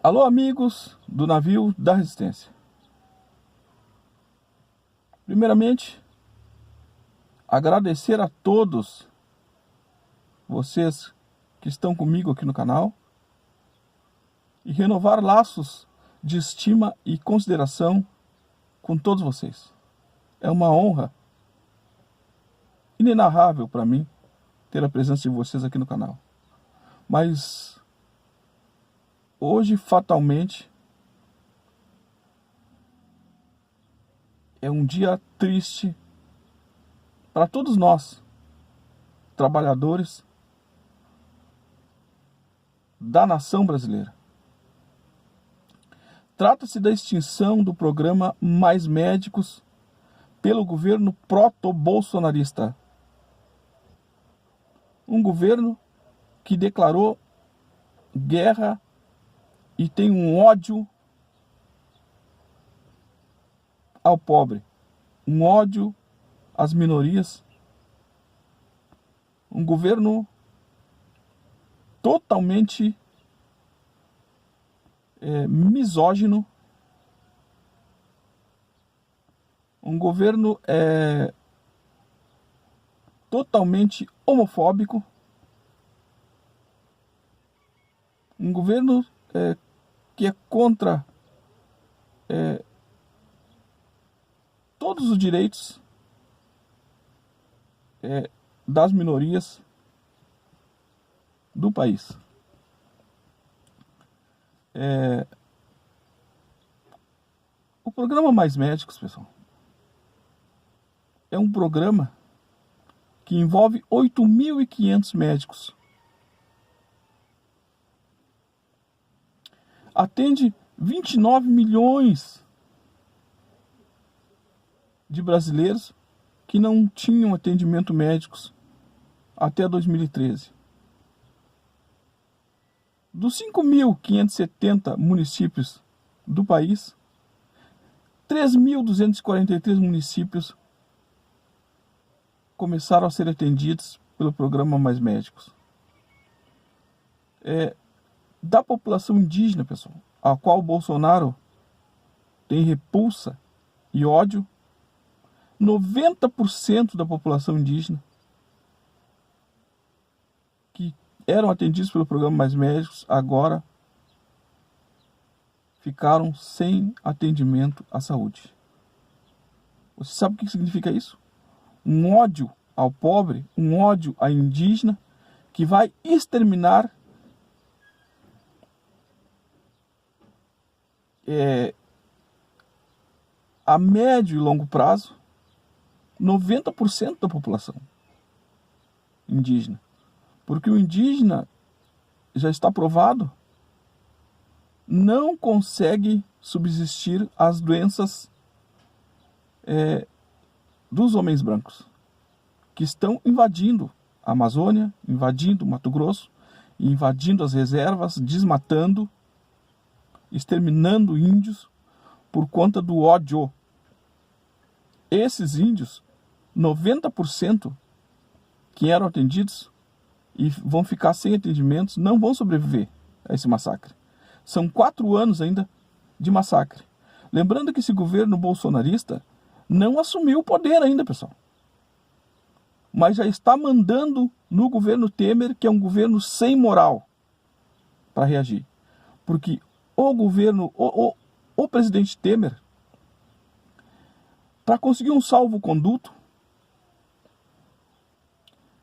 Alô, amigos do navio da Resistência. Primeiramente, agradecer a todos vocês que estão comigo aqui no canal e renovar laços de estima e consideração com todos vocês. É uma honra inenarrável para mim ter a presença de vocês aqui no canal. Mas hoje, fatalmente, é um dia triste para todos nós, trabalhadores da nação brasileira. Trata-se da extinção do programa Mais Médicos pelo governo proto-bolsonarista. Um governo que declarou guerra e tem um ódio ao pobre, um ódio às minorias, um governo totalmente misógino, um governo totalmente homofóbico, um governo que é contra todos os direitos das minorias do país. O programa Mais Médicos, pessoal, é um programa que envolve 8.500 médicos. Atende 29 milhões de brasileiros que não tinham atendimento médicos até 2013. Dos 5.570 municípios do país, 3.243 municípios começaram a ser atendidos pelo programa Mais Médicos. Da população indígena, pessoal, a qual o Bolsonaro tem repulsa e ódio, 90% da população indígena que eram atendidos pelo programa Mais Médicos agora ficaram sem atendimento à saúde. Você sabe o que significa isso? Um ódio ao pobre, um ódio à indígena que vai exterminar a médio e longo prazo 90% da população indígena. Porque o indígena, já está provado, não consegue subsistir às doenças dos homens brancos, que estão invadindo a Amazônia, invadindo o Mato Grosso, invadindo as reservas, desmatando, exterminando índios por conta do ódio. Esses índios, 90% que eram atendidos e vão ficar sem atendimentos, não vão sobreviver a esse massacre. São 4 anos ainda de massacre. Lembrando que esse governo bolsonarista não assumiu o poder ainda, pessoal. Mas já está mandando no governo Temer, que é um governo sem moral, para reagir. Porque o presidente Temer, para conseguir um salvo-conduto,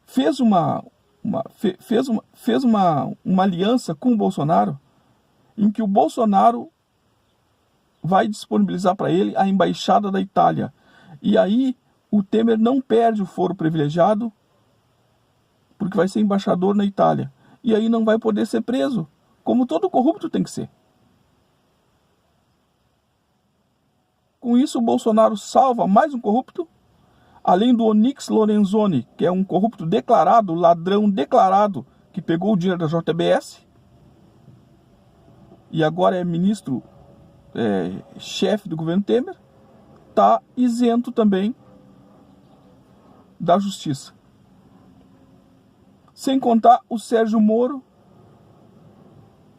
fez uma aliança com o Bolsonaro, em que o Bolsonaro vai disponibilizar para ele a embaixada da Itália. E aí o Temer não perde o foro privilegiado, porque vai ser embaixador na Itália. E aí não vai poder ser preso, como todo corrupto tem que ser. Com isso, o Bolsonaro salva mais um corrupto, além do Onyx Lorenzoni, que é um corrupto declarado, ladrão declarado, que pegou o dinheiro da JBS e agora é ministro, chefe do governo Temer, está isento também da justiça. Sem contar o Sérgio Moro,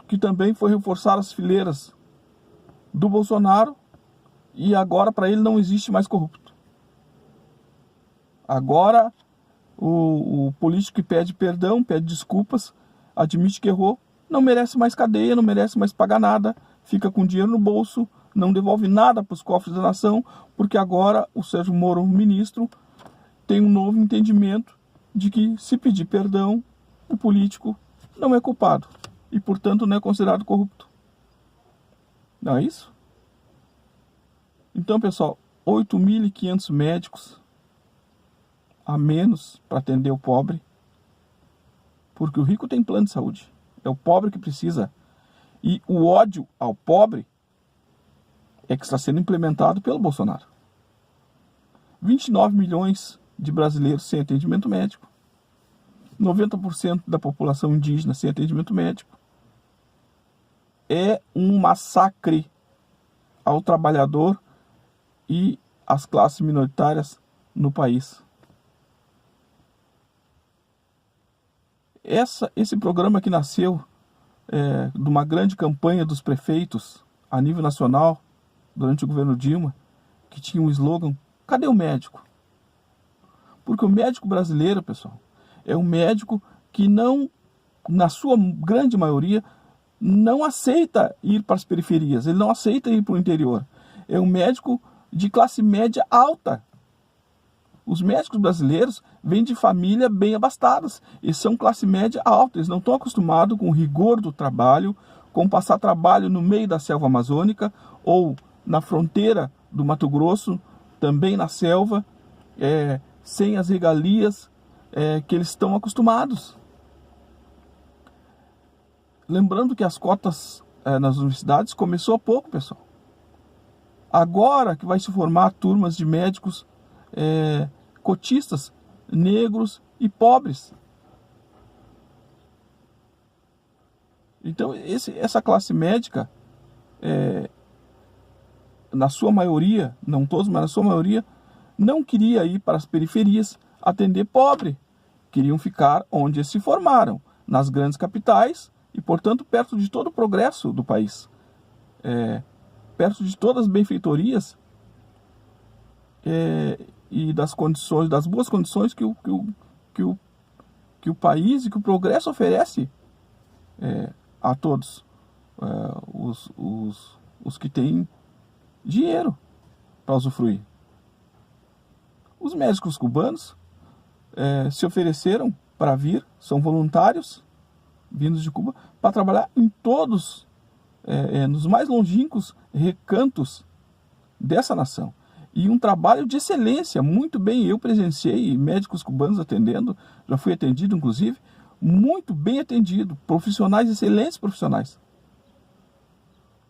que também foi reforçar as fileiras do Bolsonaro, e agora para ele não existe mais corrupto. Agora o político que pede perdão, pede desculpas, admite que errou, não merece mais cadeia, não merece mais pagar nada, fica com dinheiro no bolso, não devolve nada para os cofres da nação, porque agora o Sérgio Moro, o ministro, tem um novo entendimento de que se pedir perdão, o político não é culpado e, portanto, não é considerado corrupto. Não é isso? Então, pessoal, 8.500 médicos a menos para atender o pobre, porque o rico tem plano de saúde, é o pobre que precisa. E o ódio ao pobre é que está sendo implementado pelo Bolsonaro. 29 milhões de brasileiros sem atendimento médico, 90% da população indígena sem atendimento médico. É um massacre ao trabalhador e às classes minoritárias no país. Esse programa que nasceu de uma grande campanha dos prefeitos a nível nacional, durante o governo Dilma, que tinha um slogan: cadê o médico? Porque o médico brasileiro, pessoal, é um médico que não, na sua grande maioria, não aceita ir para as periferias, ele não aceita ir para o interior. É um médico de classe média alta. Os médicos brasileiros vêm de família bem abastadas, eles são classe média alta, eles não estão acostumados com o rigor do trabalho, com passar trabalho no meio da selva amazônica ou na fronteira do Mato Grosso, também na selva, sem as regalias que eles estão acostumados. Lembrando que as cotas nas universidades começou há pouco, pessoal. Agora que vai se formar turmas de médicos cotistas, negros e pobres. Então essa classe médica, na sua maioria, não todos, mas na sua maioria, não queria ir para as periferias atender pobre. Queriam ficar onde eles se formaram, nas grandes capitais e, portanto, perto de todo o progresso do país. Perto de todas as benfeitorias e das condições, das boas condições que o país e que o progresso oferece a todos os que têm dinheiro para usufruir. Os médicos cubanos se ofereceram para vir, são voluntários vindos de Cuba, para trabalhar em todos, nos mais longínquos recantos dessa nação. E um trabalho de excelência, muito bem. Eu presenciei médicos cubanos atendendo, já fui atendido inclusive, muito bem atendido, profissionais, excelentes profissionais,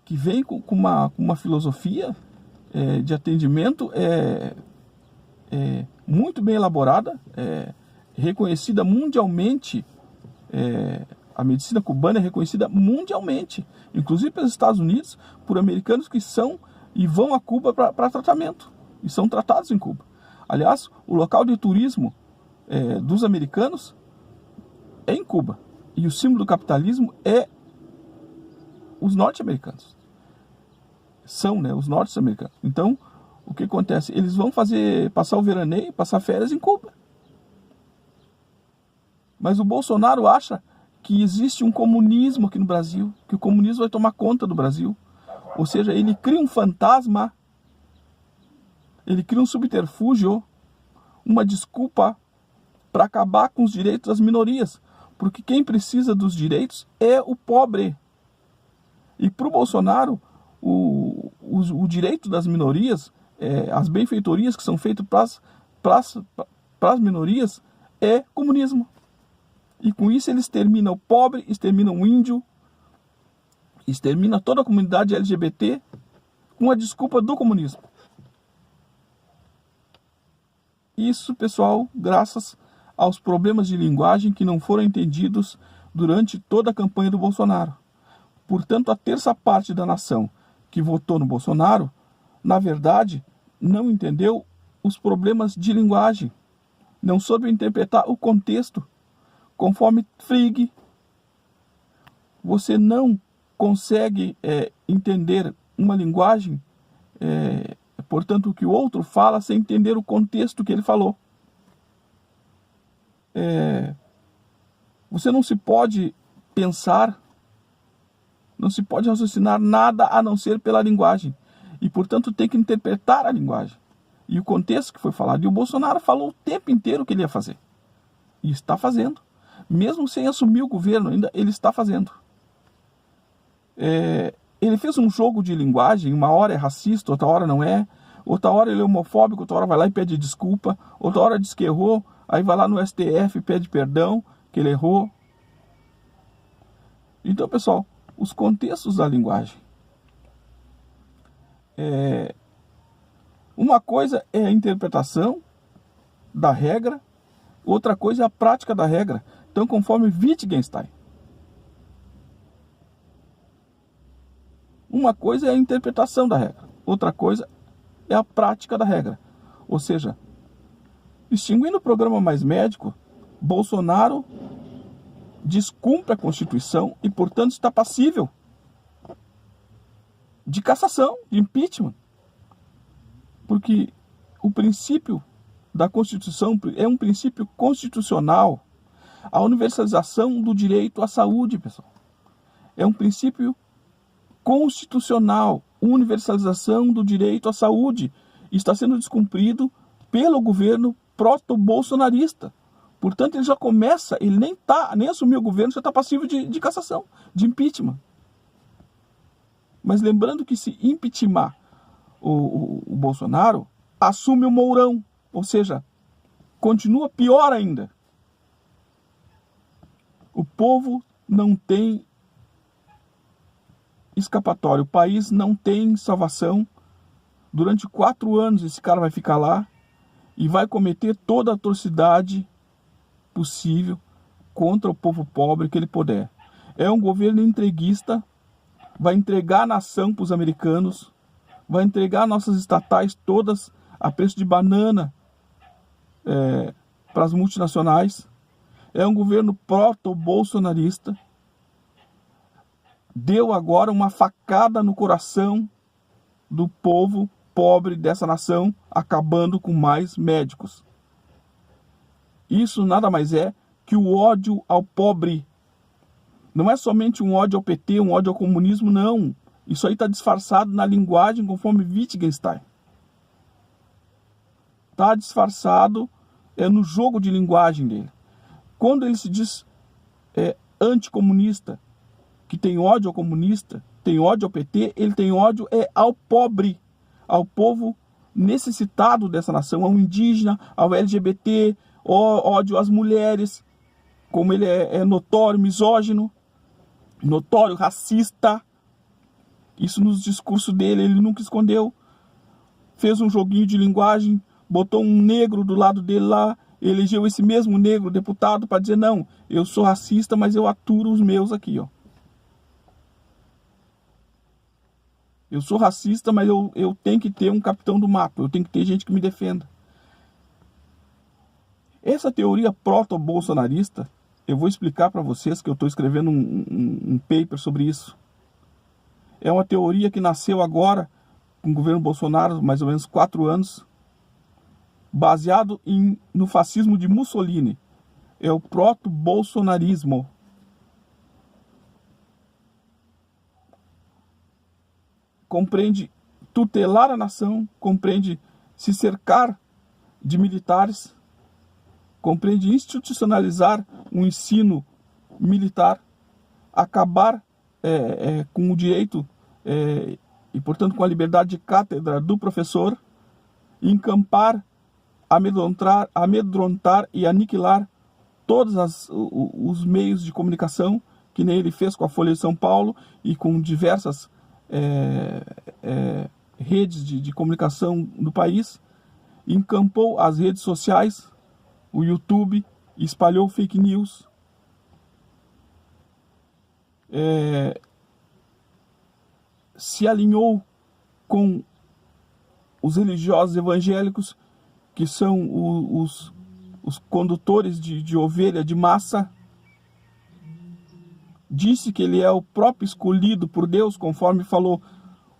que vêm com uma filosofia de atendimento muito bem elaborada, reconhecida mundialmente. A medicina cubana é reconhecida mundialmente, inclusive pelos Estados Unidos, por americanos que são e vão a Cuba para tratamento, e são tratados em Cuba. Aliás, o local de turismo dos americanos é em Cuba, e o símbolo do capitalismo é os norte-americanos. São, os norte-americanos. Então, o que acontece? Eles vão passar o veraneio, passar férias em Cuba. Mas o Bolsonaro acha que existe um comunismo aqui no Brasil, que o comunismo vai tomar conta do Brasil. Ou seja, ele cria um fantasma, ele cria um subterfúgio, uma desculpa para acabar com os direitos das minorias. Porque quem precisa dos direitos é o pobre. E para o Bolsonaro, o direito das minorias, as benfeitorias que são feitas para as minorias, é comunismo. E com isso ele extermina o pobre, extermina o índio, extermina toda a comunidade LGBT com a desculpa do comunismo. Isso, pessoal, graças aos problemas de linguagem que não foram entendidos durante toda a campanha do Bolsonaro. Portanto, a terça parte da nação que votou no Bolsonaro, na verdade, não entendeu os problemas de linguagem, não soube interpretar o contexto. Conforme Frege, você não consegue entender uma linguagem, portanto, o que o outro fala, sem entender o contexto que ele falou. Você não se pode pensar, não se pode raciocinar nada a não ser pela linguagem. E, portanto, tem que interpretar a linguagem e o contexto que foi falado. E o Bolsonaro falou o tempo inteiro o que ele ia fazer. E está fazendo. Mesmo sem assumir o governo, ainda ele está fazendo. Ele fez um jogo de linguagem, uma hora é racista, outra hora não é. Outra hora ele é homofóbico, outra hora vai lá e pede desculpa. Outra hora diz que errou, aí vai lá no STF e pede perdão, que ele errou. Então, pessoal, os contextos da linguagem. Uma coisa é a interpretação da regra, outra coisa é a prática da regra. Então, conforme Wittgenstein, uma coisa é a interpretação da regra, outra coisa é a prática da regra. Ou seja, extinguindo o programa Mais Médico, Bolsonaro descumpre a Constituição e, portanto, está passível de cassação, de impeachment. Porque o princípio da Constituição é um princípio constitucional. A universalização do direito à saúde, pessoal, é um princípio constitucional. Universalização do direito à saúde está sendo descumprido pelo governo proto-bolsonarista. Portanto, ele já começa, ele nem assumiu o governo, já está passível de cassação, de impeachment. Mas lembrando que se impeachment o Bolsonaro, assume o Mourão, ou seja, continua pior ainda. O povo não tem escapatória, o país não tem salvação. Durante 4 anos esse cara vai ficar lá e vai cometer toda a atrocidade possível contra o povo pobre que ele puder. É um governo entreguista, vai entregar a nação para os americanos, vai entregar nossas estatais todas a preço de banana para as multinacionais. É um governo proto-bolsonarista. Deu agora uma facada no coração do povo pobre dessa nação, acabando com mais médicos. Isso nada mais é que o ódio ao pobre. Não é somente um ódio ao PT, um ódio ao comunismo, não. Isso aí está disfarçado na linguagem conforme Wittgenstein. Está disfarçado no jogo de linguagem dele. Quando ele se diz anticomunista, que tem ódio ao comunista, tem ódio ao PT, ele tem ódio ao pobre, ao povo necessitado dessa nação, ao indígena, ao LGBT, ódio às mulheres, como ele é notório misógino, notório racista. Isso nos discursos dele, ele nunca escondeu. Fez um joguinho de linguagem, botou um negro do lado dele lá, elegeu esse mesmo negro deputado para dizer, não, eu sou racista, mas eu aturo os meus aqui, ó. Eu sou racista, mas eu tenho que ter um capitão do mato, eu tenho que ter gente que me defenda. Essa teoria proto-bolsonarista, eu vou explicar para vocês que eu estou escrevendo um paper sobre isso. É uma teoria que nasceu agora, com o governo Bolsonaro, mais ou menos 4 anos, baseado no fascismo de Mussolini. É o proto-bolsonarismo. Compreende tutelar a nação, compreende se cercar de militares, compreende institucionalizar um ensino militar, acabar com o direito e, portanto, com a liberdade de cátedra do professor, encampar, amedrontar e aniquilar todos os meios de comunicação, que nem ele fez com a Folha de São Paulo e com diversas redes de comunicação no país, encampou as redes sociais, o YouTube, espalhou fake news, se alinhou com os religiosos evangélicos, que são os condutores de ovelha de massa, disse que ele é o próprio escolhido por Deus, conforme falou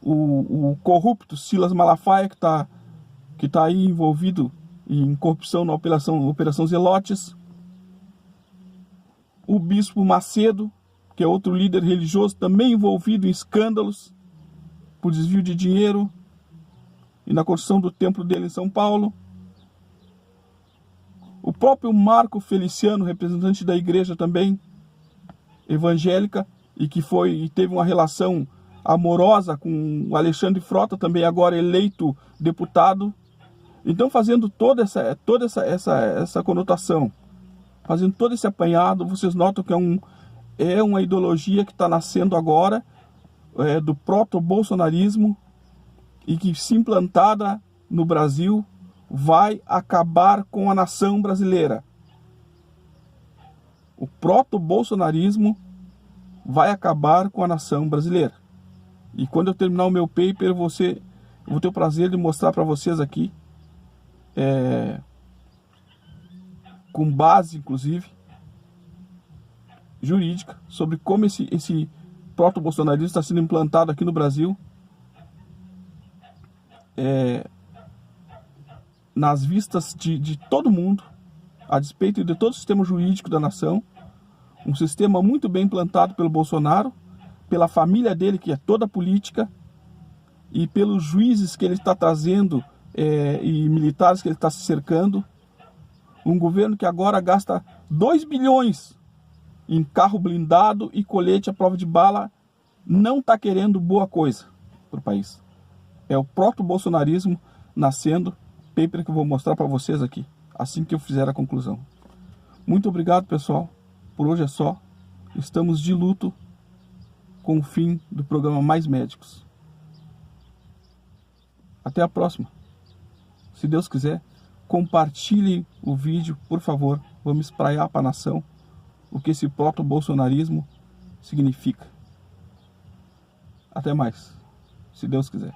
o corrupto Silas Malafaia, que tá aí envolvido em corrupção na Operação Zelotes. O bispo Macedo, que é outro líder religioso, também envolvido em escândalos por desvio de dinheiro e na construção do templo dele em São Paulo. O próprio Marco Feliciano, representante da igreja também evangélica, e que teve uma relação amorosa com o Alexandre Frota, também agora eleito deputado. Então, fazendo toda essa conotação, fazendo todo esse apanhado, vocês notam que é uma ideologia que está nascendo agora, do proto-bolsonarismo, e que, se implantada no Brasil, vai acabar com a nação brasileira. O proto-bolsonarismo vai acabar com a nação brasileira. E quando eu terminar o meu paper, eu vou ter o prazer de mostrar para vocês aqui, com base, inclusive, jurídica, sobre como esse proto-bolsonarismo está sendo implantado aqui no Brasil, nas vistas de todo mundo, a despeito de todo o sistema jurídico da nação, um sistema muito bem implantado pelo Bolsonaro, pela família dele, que é toda política, e pelos juízes que ele está trazendo, e militares que ele está se cercando. Um governo que agora gasta 2 bilhões em carro blindado e colete à prova de bala, não está querendo boa coisa para o país. É o proto-bolsonarismo nascendo, paper que eu vou mostrar para vocês aqui, assim que eu fizer a conclusão. Muito obrigado, pessoal. Por hoje é só. Estamos de luto com o fim do programa Mais Médicos. Até a próxima. Se Deus quiser, compartilhem o vídeo, por favor. Vamos espraiar para a nação o que esse proto-bolsonarismo significa. Até mais, se Deus quiser.